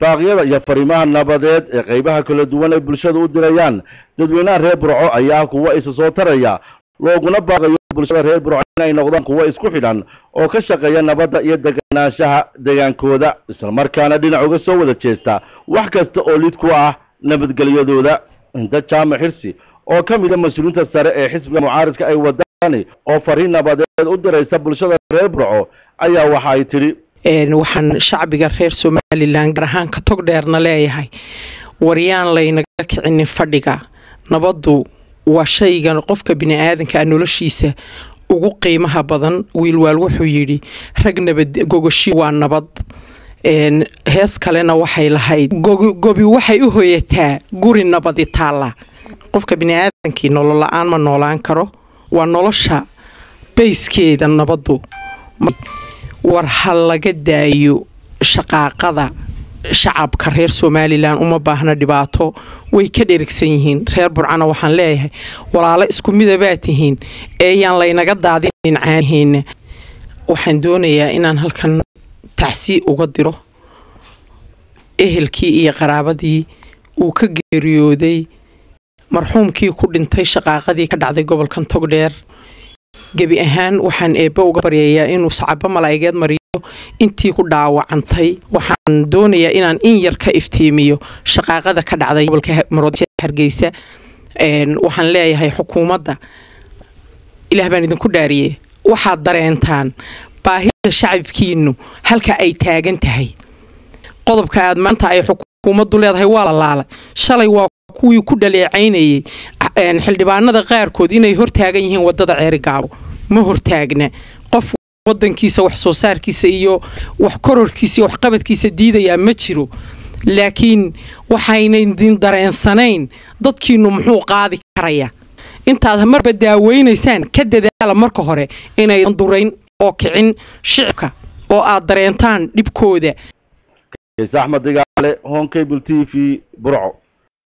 baaqyada iyo fariimaha nabadeed ee qaybaha kala duwan ay bulshada u dirayaan dadweynaha reer Burco ayaa kuwa isa soo taraya looguna baaqayo bulshada reer Burco inay noqdaan kuwa isku xidhan oo ka shaqeeya nabadda iyo deganaanshaha deegaankooda isla markaana dhinac uga soo wada jeesta wax kasta oo lid ku ah nabadgelyadooda inta jaamac xirsi oo ka mid ah mas'uuliyiinta sare ee xisbiga mucaaradka ay wadaan oo fariin nabadeed u diraysa bulshada reer Burco ayaa waxa ay tiri waxaan shacbiga reer Somaliland gaar ahaan ka tog dheerna leeyahay wariyaan laynaga kicin fadhiga nabaddu waa shaygan qofka bini aadanka noloshiisa ugu qiimaha badan wiilwaal wuxuu yiri rag nabad gogoshi waa nabad hees kalena waxay lahayd gobi waxay u hooyataa guri nabadi taala qofka bini aadankii nolol la'aan ma noolaan karo waa nolosha bayskeeda nabaddu war hal laga daayo shaqaaqada shacabka reer Somaliland uma baahna dhibaato way ka dheregsan yihiin reer Burcana waxaan leeyahay walaalo isku midaba tihiin eeyaan laynaga daadinin caanihiina waxaan doonayaa inaan halkan tacsi uga diro ehelkii iyo qaraabadii uu ka geeriyooday marxuumkii ku dhintay shaqaaqadii ka dhacday gobolkan Togdheer gabi ahaan waxaan eeba uga baryayaa inuu sacaba malaa'igeed mariyo intii ku dhaawacantay waxaan doonayaa inaan in yar ka iftiimiyo shaqaaqada ka dhacday gobolka Maroodijeex Hargeysa waxaan leeyahay xukuumadda ilaah baan idinku dhaariyay waxaad dareentaan baahida shacabkiinu halka ay taagan tahay qodobka aad maanta ay xukuumaddu leedahay waa la laalay shalay waa kuwii ku dhaleecaynayay xildhibaanada qaarkood inay hor taagan yihiin wadada ceeri gaabo ma hor taagna qof wadankiisa wax soo saarkiisa iyo wax kororkiisa wax qabadkiisa diidaya ma jiro laakiin waxayna din dareensanayn dadkiinu muxuu qaadi karaya intaad marba daaweynaysaan ka dadaala marka hore inay durayn oo kicin shicibka oo aad dareentaan dhibkooda Axmed Digaale Home Cable TV Burco